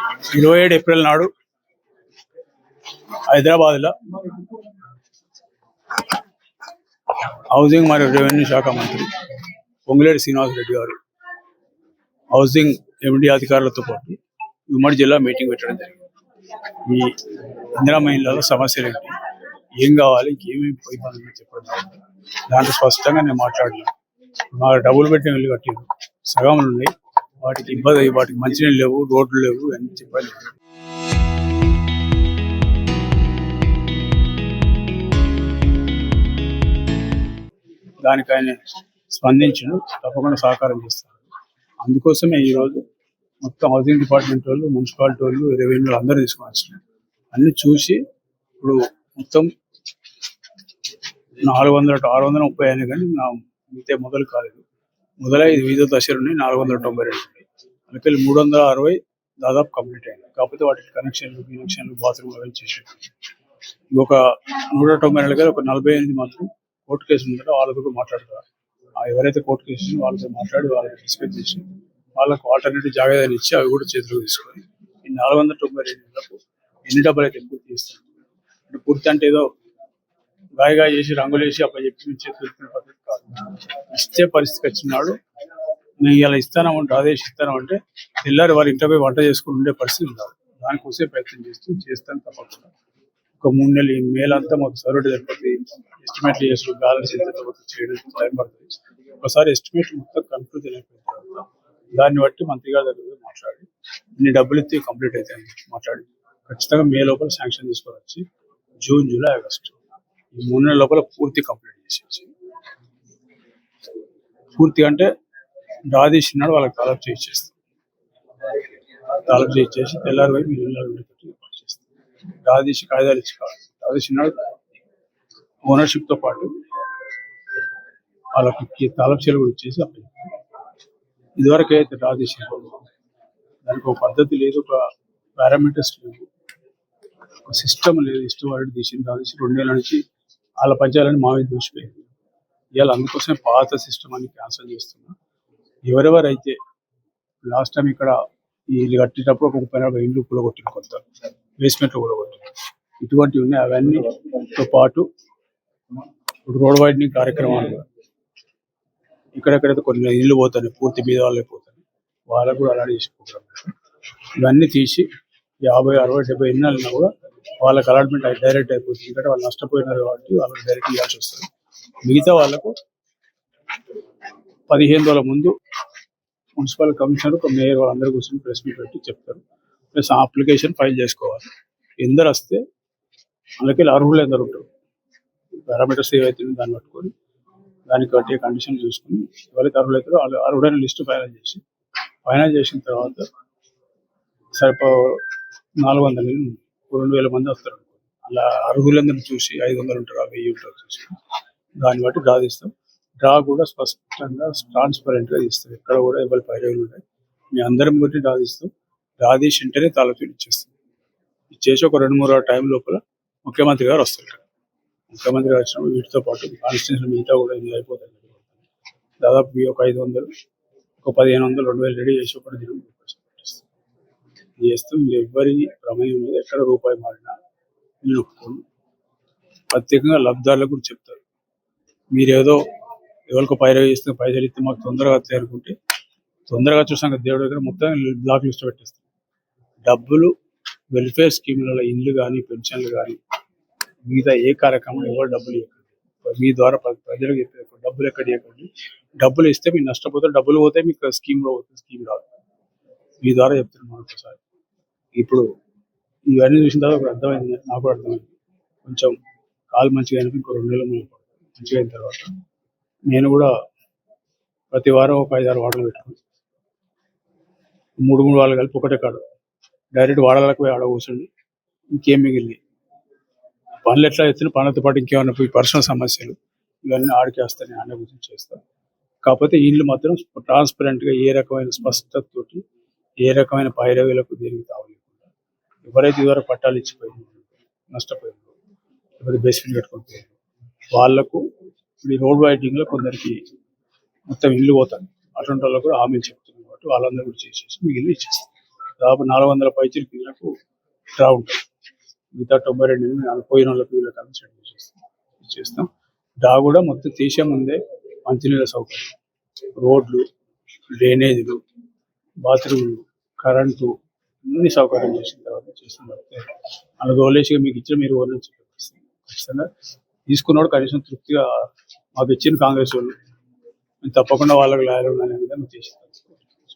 27 April నాడు హైదరాబాద్లో housing మరియు రెవెన్యూ శాఖ మంత్రి పొంగులేటి శ్రీనివాసరెడ్డి గారు హౌసింగ్ ఎండి అధికారులతో పాటు ఉమ్మడి జిల్లా మీటింగ్ పెట్టడం జరిగింది. ఈ ఇందిరమ్మ ఇళ్లలో సమస్యలు ఏంటి, ఏం కావాలి, ఇంకేమేమి ఇబ్బందులు చెప్పడం జరిగింది. దాంట్లో స్పష్టంగా నేను మాట్లాడినా. మా డబ్బులు పెట్టిన ఇల్లు కట్టింది, సగంలు ఉన్నాయి, వాటికి ఇబ్బంది, వాటికి మంచినీళ్ళు లేవు, రోడ్లు లేవు అని చెప్పాలి. దానికి ఆయన స్పందించను, తప్పకుండా సహకారం చేస్తారు. అందుకోసమే ఈరోజు మొత్తం హౌసింగ్ డిపార్ట్మెంట్ వాళ్ళు, మున్సిపాలిటీ వాళ్ళు, రెవెన్యూ అందరూ తీసుకొని వచ్చినారు. అన్ని చూసి ఇప్పుడు మొత్తం 630 అయినా కానీ నా మిగతా మొదలు కాలేదు. మొదలై వివిధ దశలు ఉన్నాయి, 492 అందుకే 360 దాదాపు కంప్లీట్ అయింది. కాకపోతే వాటికి కనెక్షన్లు బాత్రూమ్ అవన్నీ చేసేది. ఇంకొక 190 ఒక 48 మాత్రం కోర్టు కేసు ఉందంటే వాళ్ళతో మాట్లాడతారు. ఎవరైతే కోర్టు కేసు వాళ్ళతో మాట్లాడి వాళ్ళకి డిస్కస్ చేసి వాళ్ళకు ఆల్టర్నేటివ్ జాగ్రత్తలు ఇచ్చి అవి కూడా చేతిలోకి తీసుకొని ఈ 492 ఎన్ని డబ్బులు అయితే పూర్తి చేస్తారు. అంటే పూర్తి అంటే ఏదో గాయగా చేసి రంగులు వేసి అప్పుడు చెప్పి చేతులు పద్ధతి కాదు. ఇచ్చే పరిస్థితికి వచ్చినాడు. నేను ఇలా ఇస్తానంటే ఆదేశిస్తానంటే తెల్లారి వారి ఇంట్లో పోయి వంట చేసుకుని ఉండే పరిస్థితి ఉండాలి. దానికోసమే ప్రయత్నం చేస్తాను తప్పకుండా. ఒక 3 నెలలు ఈ మేలంతా మాకు సర్వెంట్ సరిపోతుంది, ఎస్టిమేట్లు చేస్తూ బ్యాలెన్స్ ఎంత చేయడం టైం పడుతుంది. ఒకసారి ఎస్టిమేట్ మొత్తం కన్ఫ్యూజన్ అయిపోయిన తర్వాత దాన్ని బట్టి మంత్రి గారి దగ్గర మాట్లాడి ఇన్ని డబ్బులు ఇస్తే కంప్లీట్ అవుతాయని మాట్లాడి ఖచ్చితంగా మే లోపల శాంక్షన్ తీసుకొని వచ్చి జూన్, జూలై, ఆగస్టు ఈ 3 నెలల లోపల పూర్తి కంప్లీట్ చేసేసి, పూర్తి అంటే దాదీసినాడు వాళ్ళకి తాలపు చేయించేస్తాం. తాలపు చేయించేసి తెల్లారి వైపు చేస్తాం. దాదీసి కాయిదాలు ఇచ్చి కాదు, దాదీసినాడు ఓనర్షిప్ తో పాటు వాళ్ళకి తాలపు చేలు కూడా ఇచ్చేసి అప్పుడు ఇదివరకు అయితే దాదీసి దానికి ఒక పద్ధతి లేదు, ఒక పారామీటర్స్ లేదు, ఒక సిస్టమ్ లేదు. ఇష్టం వాడి తీసింది దాదీసి 2 నెలల నుంచి వాళ్ళ పంచాలని మా మీద దూసిపోయింది. ఇవాళ అందుకోసమే పాత సిస్టమ్ అని క్యాన్సిల్ చేస్తున్నా. ఎవరెవరైతే లాస్ట్ టైం ఇక్కడ ఇల్లు కట్టేటప్పుడు ఒక 30-40 ఇండ్లు కూలగొట్టిన, కొత్త బేస్మెంట్లు కూలగొట్టిన, ఇటువంటివి ఉన్నాయి. అవన్నీతో పాటు ఇప్పుడు రోడ్ వైడనింగ్ కార్యక్రమాలు ఇక్కడెక్కడైతే కొన్ని ఇల్లు పోతాయి, పూర్తి మీద వాళ్ళే పోతాయి, వాళ్ళకు కూడా అలాంటి చేసి ప్రోగ్రామ్. ఇవన్నీ తీసి 50, 60, 70 ఇళ్ళన్నా కూడా వాళ్ళకి అలాట్మెంట్ డైరెక్ట్ అయిపోతుంది. ఎందుకంటే వాళ్ళు నష్టపోయినారు కాబట్టి వాళ్ళకి డైరెక్ట్ ఇవ్వాల్సి వస్తుంది. మిగతా వాళ్ళకు 15 రోజుల ముందు మున్సిపల్ కమిషనర్, ఒక మేయర్ వాళ్ళందరూ కూర్చొని ప్రెస్ మీట్ పెట్టి చెప్తారు. ప్లస్ అప్లికేషన్ ఫైల్ చేసుకోవాలి. ఎందరు వస్తే అందుకే అర్హులు ఎందరు ఉంటారు, పారామీటర్స్ ఏవైతే దాన్ని పట్టుకొని దానికి బట్టి కండిషన్ చూసుకుని ఎవరైతే అర్హులు అవుతారో వాళ్ళు అర్హుడైన లిస్టు ఫైనల్ చేసిన తర్వాత 400 2,000 మంది వస్తారు. అలా అర్హులందరినీ చూసి 500 ఉంటారు, 1000 ఉంటారు చూసి దాన్ని బట్టి డ్రా తీస్తాం. డ్రా కూడా స్పష్టంగా ట్రాన్స్పరెంట్ గా తీస్తాం. ఎక్కడ కూడా ఎవరి పైరవులు ఉన్నాయి, మీ అందరం బట్టి డ్రా తీస్తాం. డ్రా తీసి వెంటనే తాలూకులు ఇచ్చేస్తాం. ఇచ్చేసి ఒక 2-3 టైం లోపల ముఖ్యమంత్రి గారు వస్తారు. ముఖ్యమంత్రి గారు వచ్చినప్పుడు వీటితో పాటు కాన్స్టిట్యూషన్ మిగతా కూడా ఇది అయిపోతుంది. దాదాపు ఒక 500, ఒక 1500, 2000 రెడీ చేసి ఒకటి చేస్తాం. ఎవ్వరి ప్రమేయం లేదు. ఎక్కడ రూపాయి మారినా నేను ఒప్పుకోను. ప్రత్యేకంగా లబ్ధారులకు కూడా చెప్తారు, మీరేదో ఎవరికో పైరవి చేస్తే పైసలు ఇస్తే మాకు తొందరగా చేరుకుంటే తొందరగా చూసాక దేవుడి దగ్గర మొత్తం బ్లాక్ లిస్ట్ పెట్టేస్తాం. డబ్బులు వెల్ఫేర్ స్కీమ్లలో ఇండ్లు కానీ, పెన్షన్లు కానీ, మిగతా ఏ కార్యక్రమం ఎవరు డబ్బులు ఇవ్వకండి. మీ ద్వారా ప్రజలకు చెప్పే డబ్బులు ఎక్కడ ఇవ్వకండి. డబ్బులు ఇస్తే మీరు నష్టపోతారు, డబ్బులు పోతే మీకు స్కీమ్లో పోతుంది, స్కీమ్ రాదు. మీ ద్వారా చెప్తున్నాను ఒకసారి. ఇప్పుడు ఇవన్నీ చూసిన తర్వాత అర్థమైంది, నాకు కూడా అర్థమైంది. కొంచెం కాలు మంచిగా అయినప్పుడు ఇంకో 2 నెలలు మంచిగా అయిన తర్వాత నేను కూడా ప్రతి వారం ఒక 5-6 వాటలు పెట్టుకుని 3 వాళ్ళు కలిపి ఒకటే కాదు డైరెక్ట్ వాడలకు పోయి ఆడ కూర్చోండి. ఇంకేం మిగిలింది పనులు ఎట్లా చేస్తున్నా, పనులతో పాటు ఇంకేమన్నా పర్సనల్ సమస్యలు ఇవన్నీ ఆడికేస్తాను, అన్న గురించి చేస్తాను. కాకపోతే వీళ్ళు మాత్రం ట్రాన్స్పరెంట్గా ఏ రకమైన స్పష్టతతోటి, ఏ రకమైన పైరవీలకు దేనికి తావలేకుండా, ఎవరైతే ఇదివరకు పట్టాలు ఇచ్చిపోయింది నష్టపోయింది, ఎవరైతే బేస్మెంట్ కట్టుకొని పోయింది వాళ్లకు ఈ రోడ్ వైడింగ్ లో కొందరికి మొత్తం ఇల్లు పోతాను. అటువంటి వాళ్ళకు కూడా హామీలు చెప్తున్నాం కాబట్టి వాళ్ళందరూ కూడా చేసేసి మిగిలిన ఇచ్చేస్తాం. దాదాపు 400 పైచీలకు ఇళ్లకు డ్రా ఉంటుంది. మిగతా 92 పోయిన వాళ్ళకి వీళ్ళకి సెటిల్ చేస్తాం. డ్రా కూడా మొత్తం తీసే ముందే మంచినీళ్ళ సౌకర్యం, రోడ్లు, డ్రైనేజీలు, బాత్రూమ్లు, కరెంటు అన్ని సౌకర్యం చేసిన తర్వాత చేస్తున్నారు. అలా వదిలేసి మీకు ఇచ్చిన మీరు వదిలేసి ఖచ్చితంగా తీసుకున్నాడు కనీసం తృప్తిగా మాకు ఇచ్చిన కాంగ్రెస్ వాళ్ళు మేము తప్పకుండా వాళ్ళకి లాయల్ ఉండాలనే విధంగా చేస్తాం.